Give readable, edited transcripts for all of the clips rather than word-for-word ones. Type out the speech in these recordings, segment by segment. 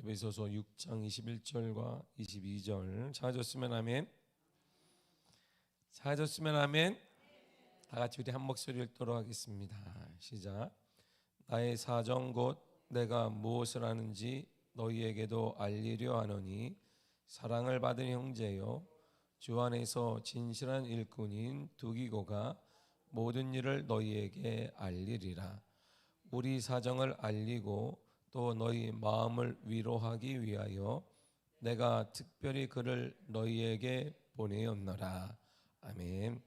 에베소서 6장 21절과 22절 찾아줬으면 아멘. 찾아줬으면 아멘. 다 같이 우리 한 목소리 읽도록 하겠습니다. 시작. 나의 사정 곧 내가 무엇을 하는지 너희에게도 알리려 하노니 사랑을 받은 형제요 주 안에서 진실한 일꾼인 두기고가 모든 일을 너희에게 알리리라. 우리 사정을 알리고 또 너희 마음을 위로하기 위하여 내가 특별히 그를 너희에게 보내었노라. 아멘.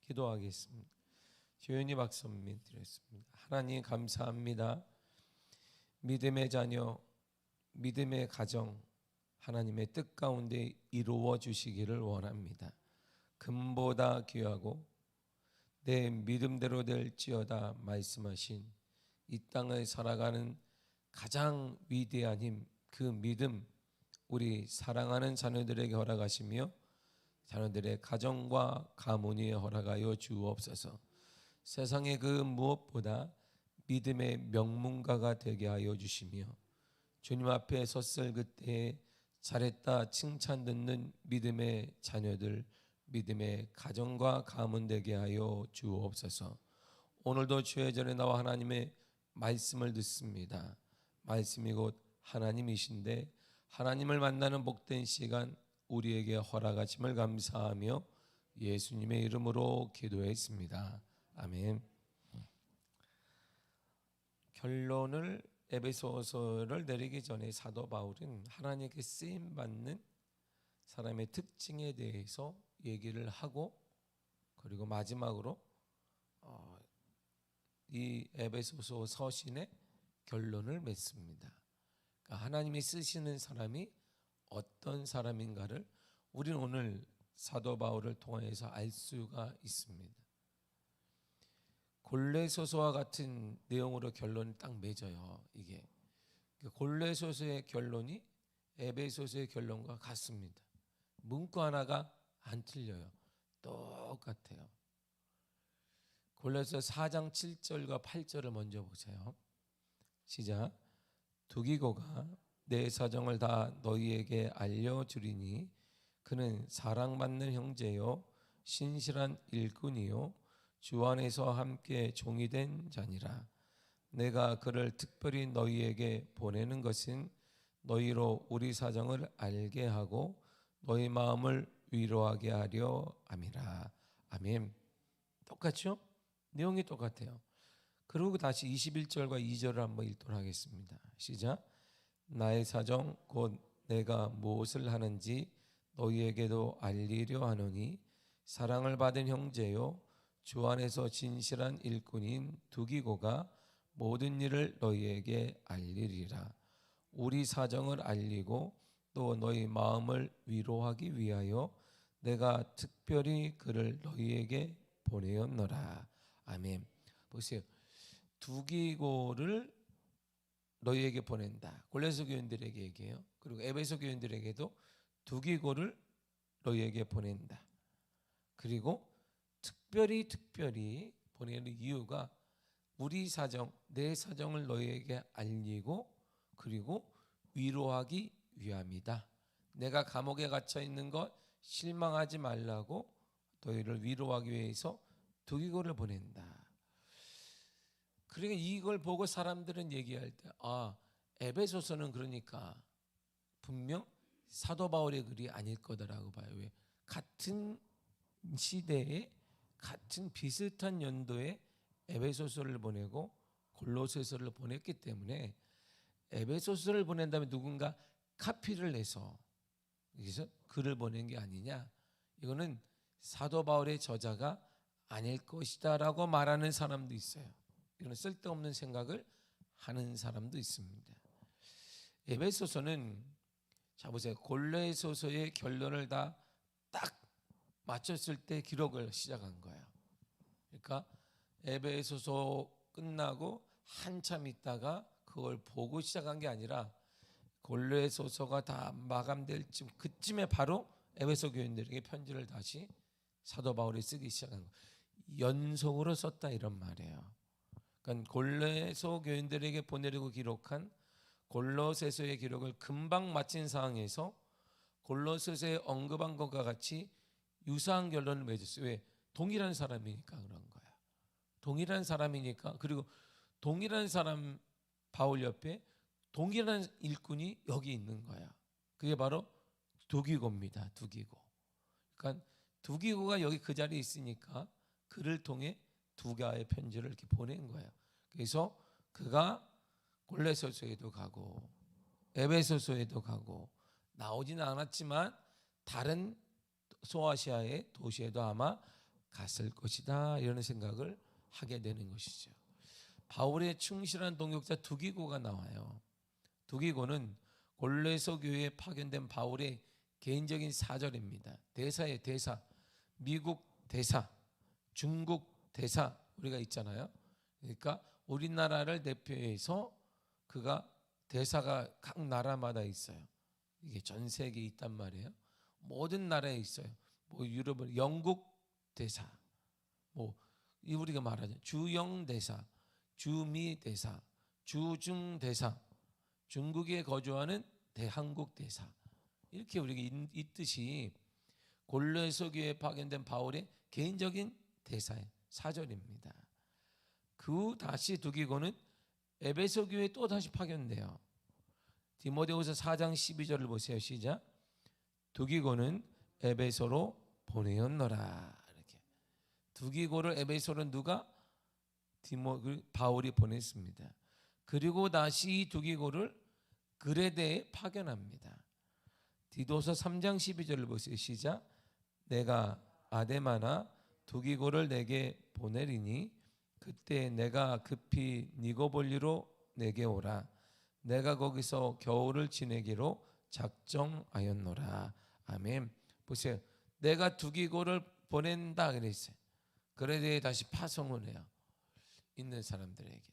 기도하겠습니다. 조연희 박사님 드렸습니다. 하나님 감사합니다. 믿음의 자녀, 믿음의 가정 하나님의 뜻 가운데 이루어 주시기를 원합니다. 금보다 귀하고 내 믿음대로 될지어다 말씀하신 이 땅을 살아가는 가장 위대한 힘, 그 믿음 우리 사랑하는 자녀들에게 허락하시며 자녀들의 가정과 가문에 허락하여 주옵소서. 세상의 그 무엇보다 믿음의 명문가가 되게 하여 주시며 주님 앞에 섰을 그때 잘했다 칭찬 듣는 믿음의 자녀들, 믿음의 가정과 가문 되게 하여 주옵소서. 오늘도 주의 전에 나와 하나님의 말씀을 듣습니다. 말씀이 곧 하나님이신데 하나님을 만나는 복된 시간 우리에게 허락하심을 감사하며 예수님의 이름으로 기도했습니다. 아멘. 결론을 에베소서를 내리기 전에 사도 바울은 하나님께 쓰임 받는 사람의 특징에 대해서 얘기를 하고 그리고 마지막으로 이 에베소서 서신의 결론을 맺습니다. 그러니까 하나님이 쓰시는 사람이 어떤 사람인가를 우리는 오늘 사도 바울을 통해서 알 수가 있습니다. 골레소서와 같은 내용으로 결론이 딱 맺어요. 이게 골레소서의 결론이 에베소서의 결론과 같습니다. 문구 하나가 안 틀려요. 똑같아요. 골레소서 4장 7절과 8절을 먼저 보세요. 시작. 두기고가 내 사정을 다 너희에게 알려주리니 그는 사랑받는 형제요 신실한 일꾼이요 주 안에서 함께 종이 된 자니라. 내가 그를 특별히 너희에게 보내는 것은 너희로 우리 사정을 알게 하고 너희 마음을 위로하게 하려 함이라. 아멘. 똑같죠? 내용이 똑같아요. 그리고 다시 21절과 2절을 한번 읽도록 하겠습니다. 시작. 나의 사정 곧 내가 무엇을 하는지 너희에게도 알리려 하노니 사랑을 받은 형제요 주 안에서 진실한 일꾼인 두기고가 모든 일을 너희에게 알리리라. 우리 사정을 알리고 또 너희 마음을 위로하기 위하여 내가 특별히 그를 너희에게 보내었노라. 아멘. 보세요. 두기고를 너희에게 보낸다. 골레소 교인들에게 얘기해요. 그리고 에베소 교인들에게도 두기고를 너희에게 보낸다. 그리고 특별히 보내는 이유가 우리 사정, 내 사정을 너희에게 알리고 그리고 위로하기 위함이다. 내가 감옥에 갇혀 있는 것 실망하지 말라고 너희를 위로하기 위해서 두기고를 보낸다. 그러니까 이걸 보고 사람들은 얘기할 때 에베소서는 그러니까 분명 사도 바울의 글이 아닐 거다라고 봐요. 왜? 같은 시대에 같은 비슷한 연도에 에베소서를 보내고 골로새서를 보냈기 때문에 에베소서를 보낸 다음에 누군가 카피를 해서 여기서 글을 보낸 게 아니냐. 이거는 사도 바울의 저자가 아닐 것이다라고 말하는 사람도 있어요. 이런 쓸데없는 생각을 하는 사람도 있습니다. 에베소서는 자 보세요. 골로새서의 결론을 다 딱 맞췄을 때 기록을 시작한 거예요. 그러니까 에베소서 끝나고 한참 있다가 그걸 보고 시작한 게 아니라 골로새서가 다 마감될 그쯤에 바로 에베소 교인들에게 편지를 다시 사도 바울이 쓰기 시작한 거예요. 연속으로 썼다 이런 말이에요. 그러니까 골로새 교인들에게 보내려고 기록한 골로새서의 기록을 금방 마친 상황에서 골로새서에 언급한 것과 같이 유사한 결론을 맺었어요. 왜? 동일한 사람이니까 그런 거야. 동일한 사람이니까. 그리고 동일한 사람 바울 옆에 동일한 일꾼이 여기 있는 거야. 그게 바로 두기고입니다. 두기고. 그러니까 두기고가 여기 그 자리에 있으니까 그를 통해 두 가의 편지를 이렇게 보낸 거예요. 그래서 그가 골로새서에도 가고 에베소서에도 가고 나오지는 않았지만 다른 소아시아의 도시에도 아마 갔을 것이다, 이런 생각을 하게 되는 것이죠. 바울의 충실한 동역자 두기고가 나와요. 두기고는 골로새 교회에 파견된 바울의 개인적인 사절입니다. 대사의 대사, 미국 대사, 중국 대사 우리가 있잖아요. 그러니까 우리나라를 대표해서 그가 대사가 각 나라마다 있어요. 이게 전 세계에 있단 말이에요. 모든 나라에 있어요. 뭐 유럽은 영국 대사, 뭐 우리가 말하죠 주영 대사, 주미 대사, 주중 대사, 중국에 거주하는 대한국 대사, 이렇게 우리가 있듯이 골로새 교회에 파견된 바울의 개인적인 대사의 사절입니다. 그 다시 두기고는 에베소 교회에 또 다시 파견돼요. 디모데후서 4장 12절을 보세요. 시작. 두기고는 에베소로 보내었노라. 이렇게 두기고를 에베소로 누가? 바울이 보냈습니다. 그리고 다시 두기고를 그레데에 파견합니다. 디도서 3장 12절을 보세요. 시작. 내가 아데마나 두기고를 내게 보내리니 그때 내가 급히 니고볼리로 내게 오라. 내가 거기서 겨울을 지내기로 작정하였노라. 아멘. 보세요. 내가 두기고를 보낸다 그랬어요. 그레데에 다시 파송을 해요. 있는 사람들에게.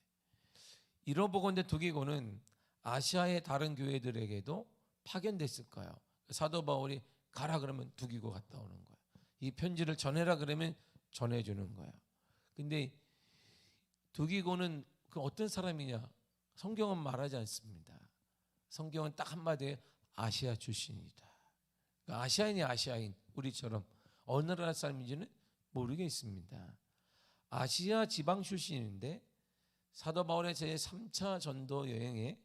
이러보건대 두기고는 아시아의 다른 교회들에게도 파견됐을 거예요. 사도 바울이 가라 그러면 두기고 갔다 오는 거예요. 이 편지를 전해라 그러면 전해주는 거예요. 근데 두기고는 그 어떤 사람이냐? 성경은 말하지 않습니다. 성경은 딱 한마디에 아시아 출신이다. 그러니까 아시아인이 아시아인, 우리처럼 어느 나라 사람인지는 모르겠습니다. 아시아 지방 출신인데 사도 바울의 제3차 전도 여행에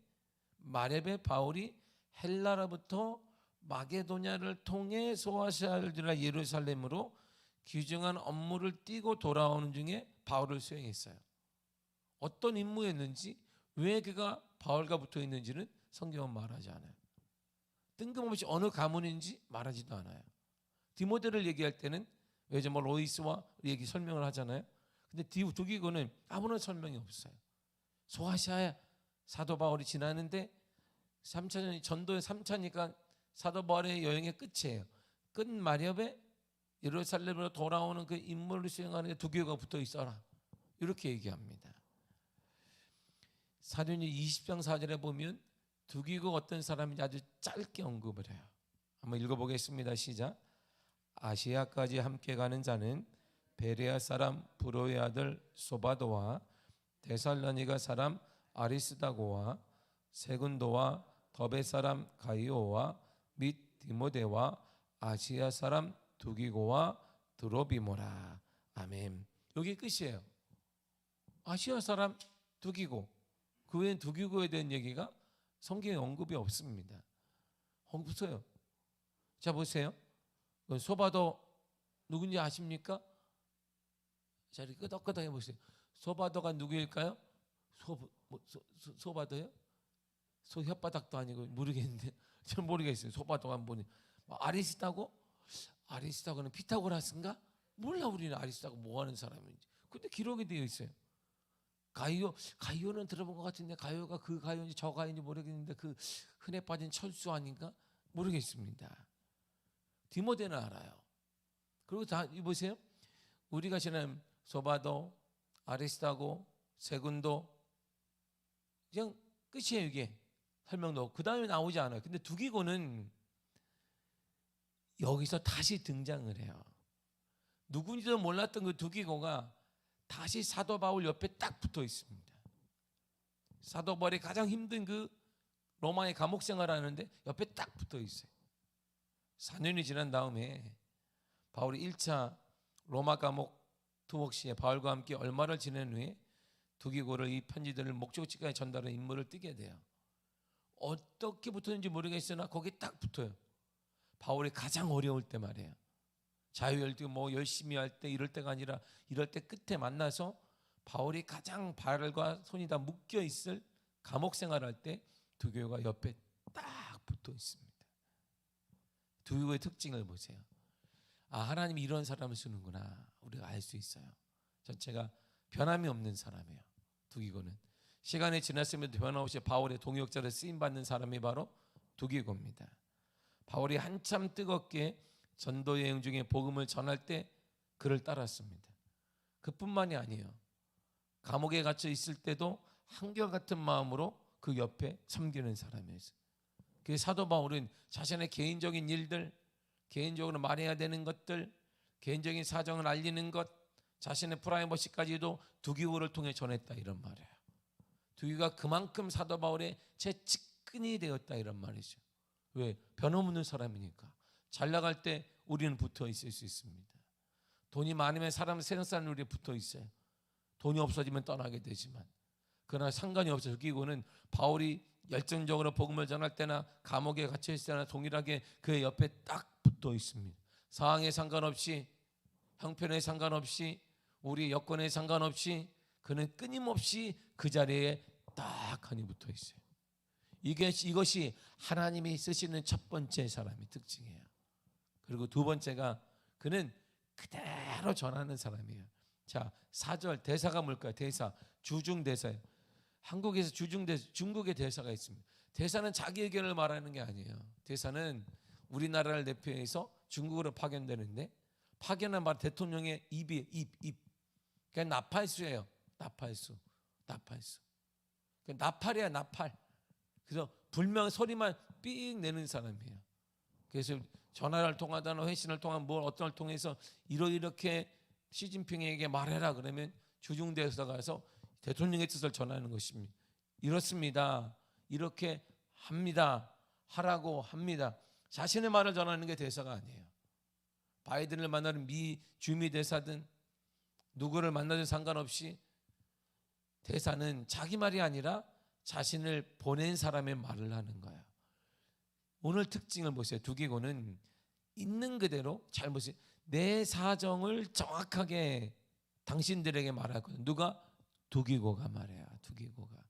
마레베 바울이 헬라로부터 마게도냐를 통해 소아시아를 지나 예루살렘으로 귀중한 업무를 띠고 돌아오는 중에 바울을 수행했어요. 어떤 임무였는지, 왜 그가 바울과 붙어 있는지는 성경은 말하지 않아요. 뜬금없이 어느 가문인지 말하지도 않아요. 디모데를 얘기할 때는 왜죠? 뭐 로이스와 얘기 설명을 하잖아요. 근데 두기고는 아무런 설명이 없어요. 소아시아에 사도 바울이 지나는데 3차 전도의 3차니까 사도 바울의 여행의 끝이에요. 끝 마렵에 예루살렘으로 돌아오는 그 임무를 수행하는 두기고가 붙어 있어라. 이렇게 얘기합니다. 사도행전 20장 4절에 보면 두기고 어떤 사람인지 아주 짧게 언급을 해요. 한번 읽어보겠습니다. 시작. 아시아까지 함께 가는 자는 베레아 사람 브로의 아들 소바도와 데살로니가 사람 아리스다고와 세군도와 더베 사람 가이오와 및 디모데와 아시아 사람 두기고와 드로비모라. 아멘. 여기 끝이에요. 아시아 사람 두기고, 그 외엔 두기고에 대한 얘기가 성경에 언급이 없습니다. 없어요. 자 보세요. 소바도 누군지 아십니까? 자 이렇게 끄덕끄덕 해보세요. 소바도가 누구일까요? 소바도요? 소 혓바닥도 아니고 모르겠는데 전 모르겠어요. 소바도가 한 분이 아리스타고? 아리스타고는 피타고라스인가? 몰라. 우리는 아리스타고 뭐 하는 사람인지. 근데 기록이 되어 있어요. 가이오는 들어본 것 같은데 가이오가 그 가이오인지 저 가이오인지 모르겠는데 그 흔해 빠진 철수 아닌가? 모르겠습니다. 디모데는 알아요. 그리고 다 보세요. 우리가 지난 소바도, 아리스타고, 세군도 그냥 끝이에요. 이게 설명도 그 다음에 나오지 않아요. 근데 두기고는 여기서 다시 등장을 해요. 누군지도 몰랐던 그 두기고가 다시 사도 바울 옆에 딱 붙어 있습니다. 사도 바울이 가장 힘든 그 로마의 감옥 생활하는데 옆에 딱 붙어 있어요. 4년이 지난 다음에 바울이 1차 로마 감옥 투옥 시에 바울과 함께 얼마를 지낸 후에 두기고를 이 편지들을 목적지까지 전달하는 임무를 띠게 돼요. 어떻게 붙었는지 모르겠으나 거기 딱 붙어요. 바울이 가장 어려울 때 말이에요. 자유열두 뭐 열심히 할 때 이럴 때가 아니라 이럴 때 끝에 만나서 바울이 가장 발과 손이 다 묶여 있을 감옥 생활할 때 두기고가 옆에 딱 붙어 있습니다. 두기고의 특징을 보세요. 아, 하나님이 이런 사람을 쓰는구나 우리가 알 수 있어요. 전체가 변함이 없는 사람이에요. 두기고는 시간이 지났음에도 변함없이 바울의 동역자를 쓰임받는 사람이 바로 두기고입니다. 바울이 한참 뜨겁게 전도 여행 중에 복음을 전할 때 그를 따랐습니다. 그뿐만이 아니에요. 감옥에 갇혀 있을 때도 한결같은 마음으로 그 옆에 섬기는 사람이었어요. 그 사도 바울은 자신의 개인적인 일들, 개인적으로 말해야 되는 것들, 개인적인 사정을 알리는 것, 자신의 프라이버시까지도 두기고를 통해 전했다 이런 말이에요. 두기고가 그만큼 사도 바울의 최측근이 되었다 이런 말이죠. 왜? 변함없는 사람이니까. 잘 나갈 때 우리는 붙어 있을 수 있습니다. 돈이 많으면 사람 세상 사는 우리에 붙어 있어요. 돈이 없어지면 떠나게 되지만, 그러나 상관이 없어요. 두기고는 바울이 열정적으로 복음을 전할 때나 감옥에 갇혀 있을 때나 동일하게 그의 옆에 딱 붙어 있습니다. 상황에 상관없이, 형편에 상관없이, 우리 여건에 상관없이 그는 끊임없이 그 자리에 딱 하니 붙어 있어요. 이것이 하나님이 쓰시는 첫 번째 사람의 특징이에요. 그리고 두 번째가 그는 그대로 전하는 사람이에요. 자, 4절 대사가 뭘까요? 대사, 주중대사예요. 한국에서 주중대사, 중국의 대사가 있습니다. 대사는 자기 의견을 말하는 게 아니에요. 대사는 우리나라를 대표해서 중국으로 파견되는데, 파견은 말 대통령의 입이에요. 입. 그러니까 나팔수예요. 나팔수. 나팔이야, 나팔. 그래서 불명 소리만 삑 내는 사람이에요. 그래서 전화를 통하거나 회신을 통한 뭘 어떤 걸 통해서 이렇게 시진핑에게 말해라 그러면 주중대사가 가서 대통령의 뜻을 전하는 것입니다. 이렇습니다. 이렇게 합니다. 하라고 합니다. 자신의 말을 전하는 게 대사가 아니에요. 바이든을 만나는 미 주미 대사든 누구를 만나든 상관없이 대사는 자기 말이 아니라 자신을 보낸 사람의 말을 하는 거예요. 오늘 특징을 보세요. 두기고는 있는 그대로 잘 보세요. 내 사정을 정확하게 당신들에게 말하거든. 누가? 두기고가 말해요. 두기고가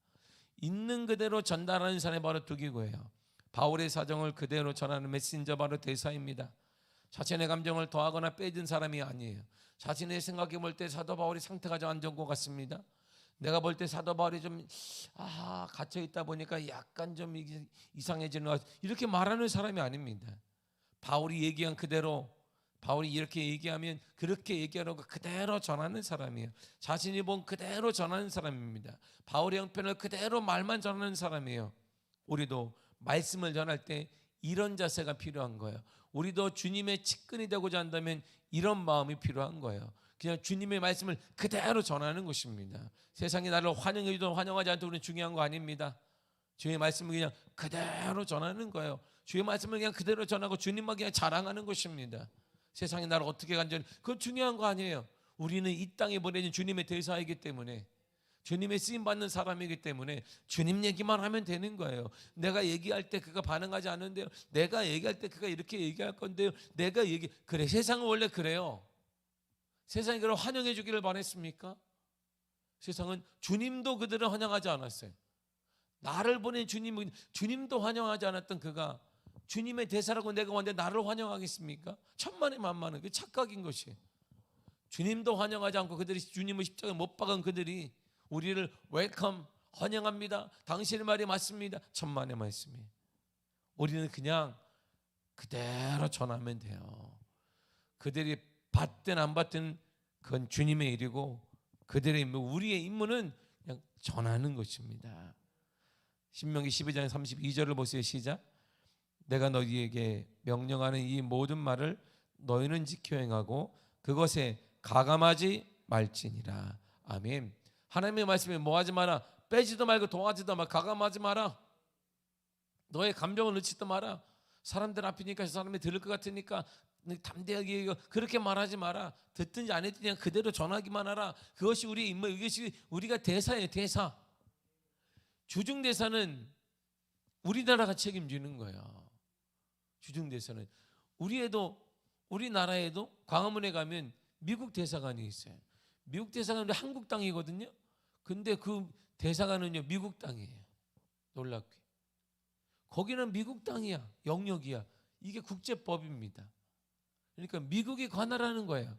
있는 그대로 전달하는 사람이 바로 두기고예요. 바울의 사정을 그대로 전하는 메신저 바로 대사입니다. 자신의 감정을 더하거나 빼준 사람이 아니에요. 자신의 생각해 볼 때 사도 바울이 상태가 좀 안 좋은 것 같습니다. 내가 볼 때 사도 바울이 좀 갇혀 있다 보니까 약간 좀 이상해지는 것 같아요. 이렇게 말하는 사람이 아닙니다. 바울이 얘기한 그대로, 바울이 이렇게 얘기하면 그렇게 얘기하라고 그대로 전하는 사람이에요. 자신이 본 그대로 전하는 사람입니다. 바울의 형편을 그대로 말만 전하는 사람이에요. 우리도 말씀을 전할 때 이런 자세가 필요한 거예요. 우리도 주님의 측근이 되고자 한다면 이런 마음이 필요한 거예요. 그냥 주님의 말씀을 그대로 전하는 것입니다. 세상이 나를 환영해도 환영하지 않도 우리는 중요한 거 아닙니다. 주의 말씀을 그냥 그대로 전하는 거예요. 주의 말씀을 그냥 그대로 전하고 주님만 그냥 자랑하는 것입니다. 세상이 나를 어떻게 간전히, 그건 중요한 거 아니에요. 우리는 이 땅에 보내진 주님의 대사이기 때문에, 주님의 쓰임받는 사람이기 때문에 주님 얘기만 하면 되는 거예요. 내가 얘기할 때 그가 반응하지 않는데요. 내가 얘기할 때 그가 이렇게 얘기할 건데요. 그래, 세상은 원래 그래요. 세상이 그를 환영해 주기를 바랬습니까? 세상은 주님도 그들을 환영하지 않았어요. 나를 보낸 주님도 환영하지 않았던 그가 주님의 대사라고 내가 왔는데 나를 환영하겠습니까? 천만의 만만은 그 착각인 것이에요. 주님도 환영하지 않고 그들이 주님을 십자가에 못 박은 그들이 우리를 웰컴, 환영합니다. 당신의 말이 맞습니다. 천만의 말씀이에요. 우리는 그냥 그대로 전하면 돼요. 그들이 받든 안 받든 그건 주님의 일이고, 그들의 임무, 우리의 임무는 그냥 전하는 것입니다. 신명기 12장 32절을 보세요. 시작. 내가 너희에게 명령하는 이 모든 말을 너희는 지켜 행하고 그것에 가감하지 말지니라. 아멘. 하나님의 말씀에 뭐 하지 마라, 빼지도 말고 동하지도 마, 가감하지 마라. 너의 감정을 넣지도 마라. 사람들 앞이니까 저 사람이 들을 것 같으니까 담대하게 얘기해. 그렇게 말하지 마라. 듣든지 안 듣든지 그대로 전하기만 하라. 그것이 우리의 임무, 이것이 우리가 대사예요. 대사. 주중대사는 우리나라가 책임지는 거예요. 주중대사는 우리나라에도 광화문에 가면 미국 대사관이 있어요. 미국 대사관은 한국 땅이거든요. 근데 그 대사관은요 미국 땅이에요. 놀랍게. 거기는 미국 땅이야. 영역이야. 이게 국제법입니다. 그러니까 미국이 관할하는 거예요.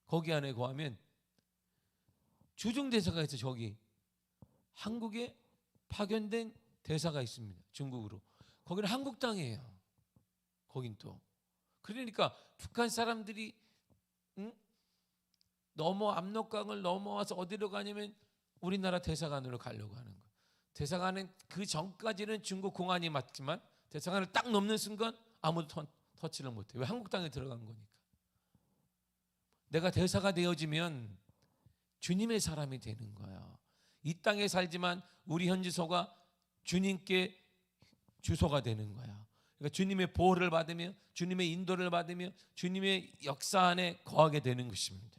거기 안에 거하면 주중대사가 있어. 저기 한국에 파견된 대사가 있습니다. 중국으로. 거기는 한국 땅이에요. 거긴 또. 그러니까 북한 사람들이 넘어 압록강을 넘어와서 어디로 가냐면 우리나라 대사관으로 가려고 하는 거예요. 대사관은 그 전까지는 중국 공안이 맞지만 대사관을 딱 넘는 순간 아무도 터치를 못해. 왜? 한국 땅에 들어간 거니까. 내가 대사가 되어지면 주님의 사람이 되는 거예요. 이 땅에 살지만 우리 현지소가 주님께 주소가 되는 거야. 그러니까 주님의 보호를 받으며 주님의 인도를 받으며 주님의 역사 안에 거하게 되는 것입니다.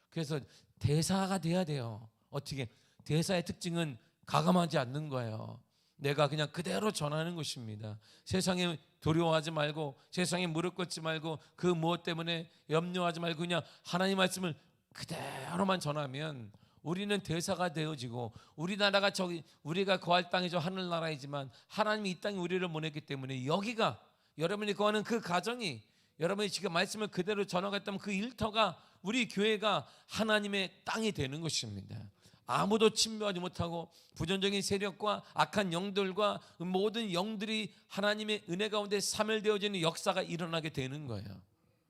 그래서 대사가 돼야 돼요. 어떻게? 대사의 특징은 가감하지 않는 거예요. 내가 그냥 그대로 전하는 것입니다. 세상에 두려워하지 말고 세상에 무릎 꿇지 말고 그 무엇 때문에 염려하지 말고 그냥 하나님 말씀을 그대로만 전하면 우리는 대사가 되어지고 우리나라가 우리가 거할 땅이 저 하늘나라이지만 하나님이 이 땅에 우리를 보냈기 때문에 여기가 여러분이 거하는 그 가정이 여러분이 지금 말씀을 그대로 전하겠다면 그 일터가 우리 교회가 하나님의 땅이 되는 것입니다. 아무도 침범하지 못하고 부정적인 세력과 악한 영들과 모든 영들이 하나님의 은혜 가운데 사멸되어지는 역사가 일어나게 되는 거예요.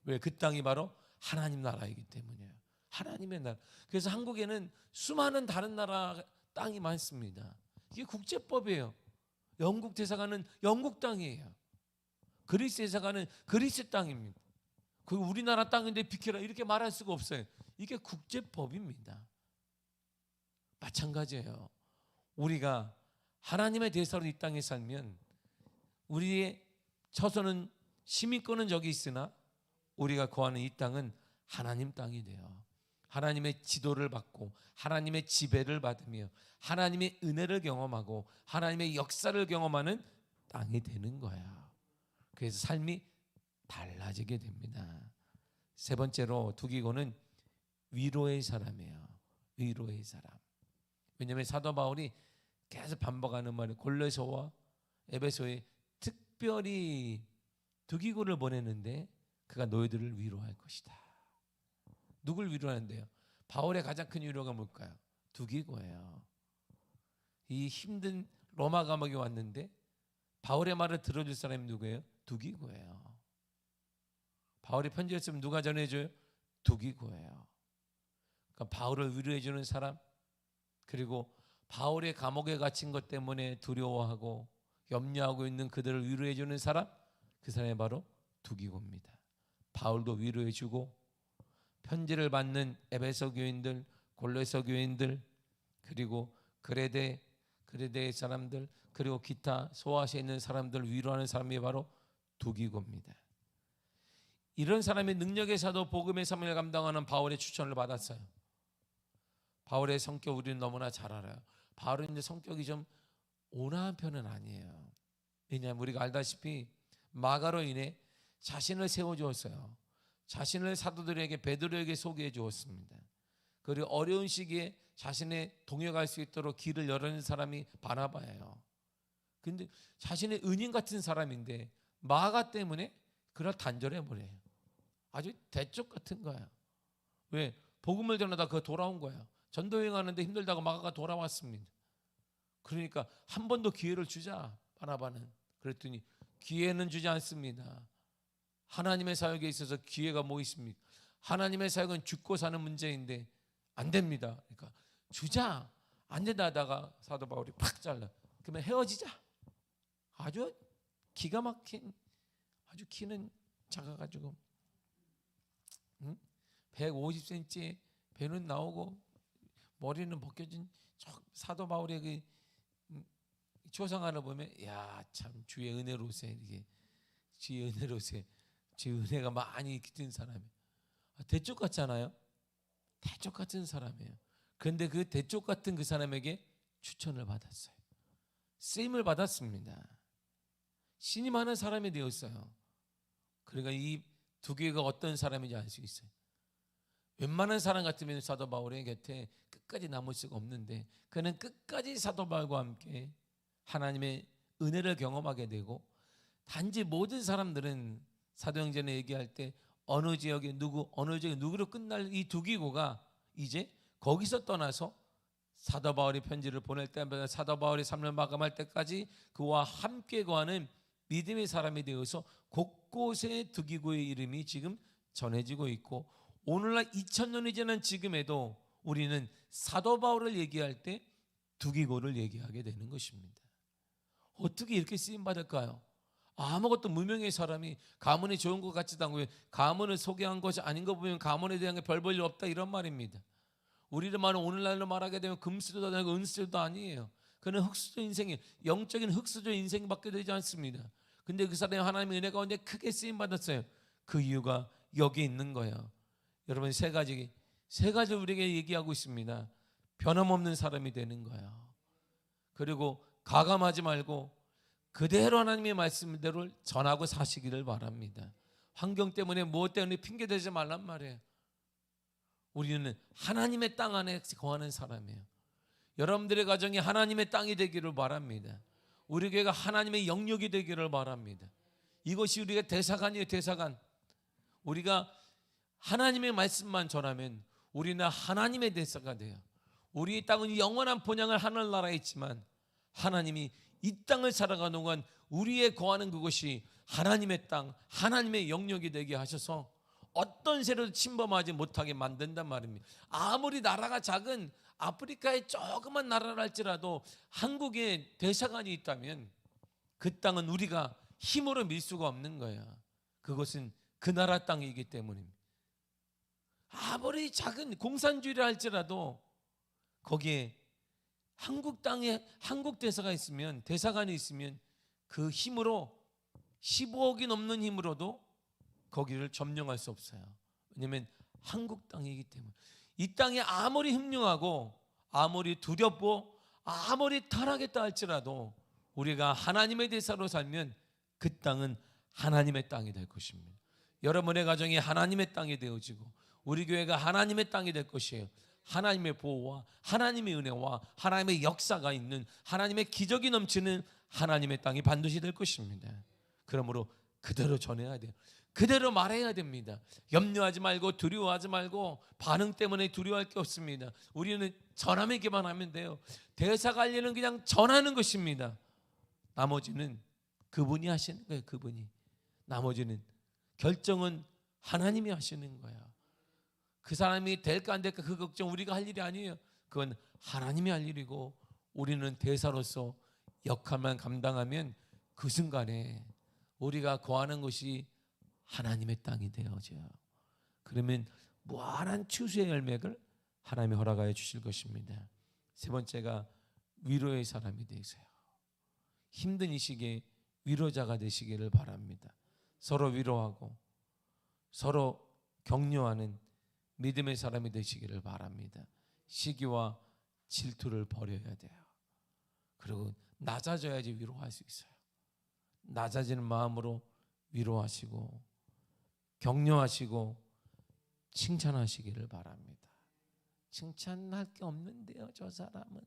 왜? 그 땅이 바로 하나님 나라이기 때문이에요. 하나님의 나라. 그래서 한국에는 수많은 다른 나라 땅이 많습니다. 이게 국제법이에요. 영국 대사관은 영국 땅이에요. 그리스 대사관은 그리스 땅입니다. 그 우리나라 땅인데 비켜라 이렇게 말할 수가 없어요. 이게 국제법입니다. 마찬가지예요. 우리가 하나님의 대사로 이 땅에 살면 우리의 처소는 시민권은 저기 있으나 우리가 거하는 이 땅은 하나님 땅이 돼요. 하나님의 지도를 받고 하나님의 지배를 받으며 하나님의 은혜를 경험하고 하나님의 역사를 경험하는 땅이 되는 거야. 그래서 삶이 달라지게 됩니다. 세 번째로 두기고는 위로의 사람이에요. 위로의 사람. 왜냐하면 사도 바울이 계속 반복하는 말이 골로새와 에베소에 특별히 두기고를 보내는데 그가 너희들을 위로할 것이다. 누굴 위로하는데요? 바울의 가장 큰 위로가 뭘까요? 두기고예요. 이 힘든 로마 감옥에 왔는데 바울의 말을 들어줄 사람이 누구예요? 두기고예요. 바울이 편지했으면 누가 전해줘요? 두기고예요. 그러니까 바울을 위로해주는 사람, 그리고 바울의 감옥에 갇힌 것 때문에 두려워하고 염려하고 있는 그들을 위로해주는 사람, 그 사람이 바로 두기고입니다. 바울도 위로해주고 편지를 받는 에베소 교인들, 골로새 교인들, 그리고 그레데의 사람들, 그리고 기타 소아시아에 있는 사람들 위로하는 사람이 바로 두기고입니다. 이런 사람의 능력의 사도 복음의 사명을 감당하는 바울의 추천을 받았어요. 바울의 성격 우리는 너무나 잘 알아요. 바울은 이제 성격이 좀 온화한 편은 아니에요. 왜냐하면 우리가 알다시피 마가로 인해 자신을 세워주었어요. 자신을 사도들에게 베드로에게 소개해 주었습니다. 그리고 어려운 시기에 자신의 동역할 수 있도록 길을 열어낸 사람이 바나바예요. 근데 자신의 은인 같은 사람인데 마가 때문에 그를 단절해 버려요. 아주 대쪽 같은 거예요. 왜? 복음을 전하다 그 돌아온 거예요. 전도 여행하는데 힘들다고 마가가 돌아왔습니다. 그러니까 한 번 더 기회를 주자 바나바는. 그랬더니 기회는 주지 않습니다. 하나님의 사역에 있어서 기회가 뭐 있습니까? 하나님의 사역은 죽고 사는 문제인데 안 됩니다. 그러니까 주자. 안 된다 하다가 사도 바울이 팍 잘라. 그러면 헤어지자. 아주 기가 막힌, 아주 키는 작아가지고 150cm 배는 나오고 머리는 벗겨진 사도 바울의 그 초상화를 보면 야, 참 주의 은혜로세, 이게 주의 은혜로세, 주의 은혜가 많이 깃든 사람이에요. 대쪽 같잖아요. 대쪽 같은 사람이에요. 그런데 그 대쪽 같은 그 사람에게 추천을 받았어요. 쓰임을 받았습니다. 신임하는 사람이 되었어요. 그러니까 이 두 교회가 어떤 사람인지 알 수 있어요. 웬만한 사람 같으면 사도 바울의 곁에 끝까지 남을 수가 없는데 그는 끝까지 사도 바울과 함께 하나님의 은혜를 경험하게 되고, 단지 모든 사람들은 사도행전에 얘기할 때 어느 지역에 누구, 어느 지역에 누구로 끝날 이 두 기고가 이제 거기서 떠나서 사도 바울이 편지를 보낼 때마다 사도 바울이 삶을 마감할 때까지 그와 함께 거하는 믿음의 사람이 되어서 곳곳에 두 기고의 이름이 지금 전해지고 있고, 오늘날 2000년이 지난 지금에도 우리는 사도 바울을 얘기할 때 두 기고를 얘기하게 되는 것입니다. 어떻게 이렇게 쓰임 받을까요? 아무것도 무명의 사람이 가문이 좋은 것 같지도 않고 가문을 소개한 것이 아닌 거 보면 가문에 대한 게 별 볼 일 없다 이런 말입니다. 우리를 말은 오늘날로 말하게 되면 금수저도 아니고 은수저도 아니에요. 그는 흙수저 인생이 영적인 흙수저 인생밖에 되지 않습니다. 근데 그 사람이 하나님의 은혜 가운데 크게 쓰임 받았어요. 그 이유가 여기 있는 거예요. 여러분 세 가지 우리에게 얘기하고 있습니다. 변함없는 사람이 되는 거예요. 그리고 가감하지 말고 그대로 하나님의 말씀대로 전하고 사시기를 바랍니다. 환경 때문에 무엇 때문에 핑계 대지 말란 말이에요. 우리는 하나님의 땅 안에 거하는 사람이에요. 여러분들의 가정이 하나님의 땅이 되기를 바랍니다. 우리 교회가 하나님의 영역이 되기를 바랍니다. 이것이 우리가 대사관이에요. 대사관. 우리가 하나님의 말씀만 전하면 우리는 하나님의 대사가 돼요. 우리 땅은 영원한 본향을 하늘나라에 있지만 하나님이 이 땅을 살아가는 동안 우리의 거하는 그것이 하나님의 땅, 하나님의 영역이 되게 하셔서 어떤 세력도 침범하지 못하게 만든단 말입니다. 아무리 나라가 작은 아프리카의 조그만 나라라 할지라도 한국에 대사관이 있다면 그 땅은 우리가 힘으로 밀 수가 없는 거야. 그것은 그 나라 땅이기 때문입니다. 아무리 작은 공산주의라 할지라도 거기에 한국 땅에 한국 대사가 있으면, 대사관이 있으면 그 힘으로 15억이 넘는 힘으로도 거기를 점령할 수 없어요. 왜냐하면 한국 땅이기 때문에. 이 땅이 아무리 흠륭하고 아무리 두렵고 아무리 타락했다 할지라도 우리가 하나님의 대사로 살면 그 땅은 하나님의 땅이 될 것입니다. 여러분의 가정이 하나님의 땅이 되어지고 우리 교회가 하나님의 땅이 될 것이에요. 하나님의 보호와 하나님의 은혜와 하나님의 역사가 있는, 하나님의 기적이 넘치는 하나님의 땅이 반드시 될 것입니다. 그러므로 그대로 전해야 돼요. 그대로 말해야 됩니다. 염려하지 말고 두려워하지 말고 반응 때문에 두려워할 게 없습니다. 우리는 전함에게만 하면 돼요. 대사 관리는 그냥 전하는 것입니다. 나머지는 그분이 하시는 거예요. 그분이. 나머지는 결정은 하나님이 하시는 거예요. 그 사람이 될까 안 될까 그 걱정 우리가 할 일이 아니에요. 그건 하나님이 할 일이고 우리는 대사로서 역할만 감당하면 그 순간에 우리가 거하는 것이 하나님의 땅이 되어져요. 그러면 무한한 추수의 열매를 하나님이 허락하여 주실 것입니다. 세 번째가 위로의 사람이 되세요. 힘든 이 시기에 위로자가 되시기를 바랍니다. 서로 위로하고 서로 격려하는 믿음의 사람이 되시기를 바랍니다. 시기와 질투를 버려야 돼요. 그리고 낮아져야지 위로할 수 있어요. 낮아지는 마음으로 위로하시고 격려하시고 칭찬하시기를 바랍니다. 칭찬할 게 없는데요. 저 사람은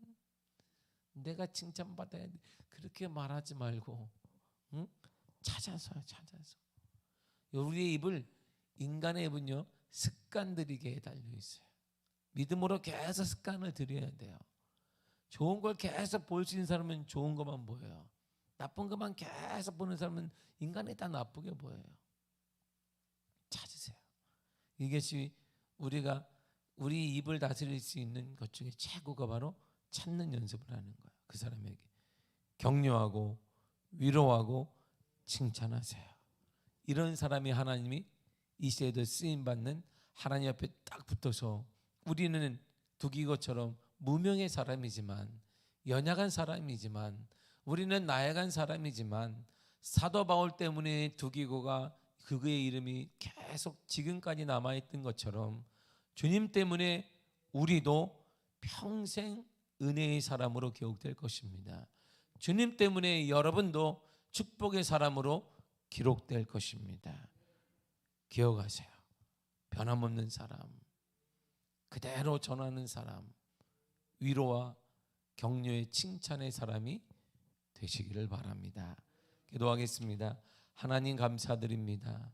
내가 칭찬받아야 돼. 그렇게 말하지 말고 찾아서. 우리의 입을, 인간의 입은요 습관들이게 달려 있어요. 믿음으로 계속 습관을 들여야 돼요. 좋은 걸 계속 볼 수 있는 사람은 좋은 것만 보여요. 나쁜 것만 계속 보는 사람은 인간이 다 나쁘게 보여요. 찾으세요. 이것이 우리가 우리 입을 다스릴 수 있는 것 중에 최고가 바로 찾는 연습을 하는 거예요. 그 사람에게 격려하고 위로하고 칭찬하세요. 이런 사람이 하나님이 이 시대에도 쓰임받는 하나님 앞에 딱 붙어서, 우리는 두기고처럼 무명의 사람이지만 연약한 사람이지만 우리는 나약한 사람이지만 사도 바울 때문에 두기고가 그의 이름이 계속 지금까지 남아있던 것처럼 주님 때문에 우리도 평생 은혜의 사람으로 기록될 것입니다. 주님 때문에 여러분도 축복의 사람으로 기록될 것입니다. 기억하세요. 변함없는 사람, 그대로 전하는 사람, 위로와 격려의 칭찬의 사람이 되시기를 바랍니다. 기도하겠습니다. 하나님 감사드립니다.